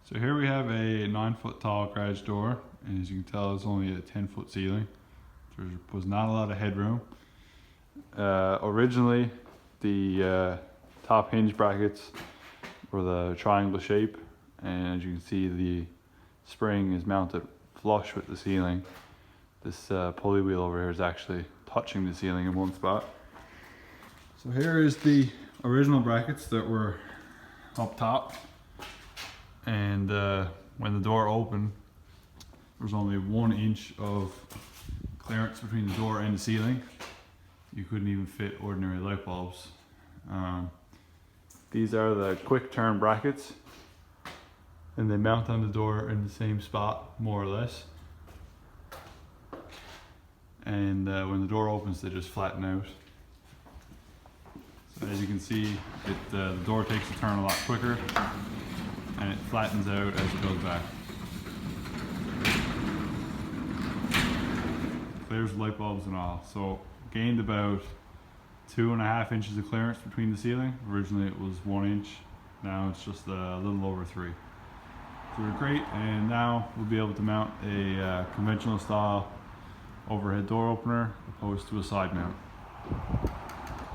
So here we have a 9-foot tall garage door, and as you can tell, it's only a 10-foot ceiling. There was not a lot of headroom. Originally, the top hinge brackets were the triangle shape, and as you can see, the spring is mounted flush with the ceiling. This pulley wheel over here is actually touching the ceiling in one spot. So here is the original brackets that were up top, and when the door opened, there was only 1 inch of clearance between the door and the ceiling. You couldn't even fit ordinary light bulbs. These are the quick turn brackets, and they mount on the door in the same spot, more or less. And when the door opens, they just flatten out. So as you can see, the door takes a turn a lot quicker, and it flattens out as it goes back. Clears light bulbs and all. So gained about 2.5 inches of clearance between the ceiling. Originally it was 1 inch. Now it's just a little over 3. So they're great, and now we'll be able to mount a conventional style overhead door opener opposed to a side mount.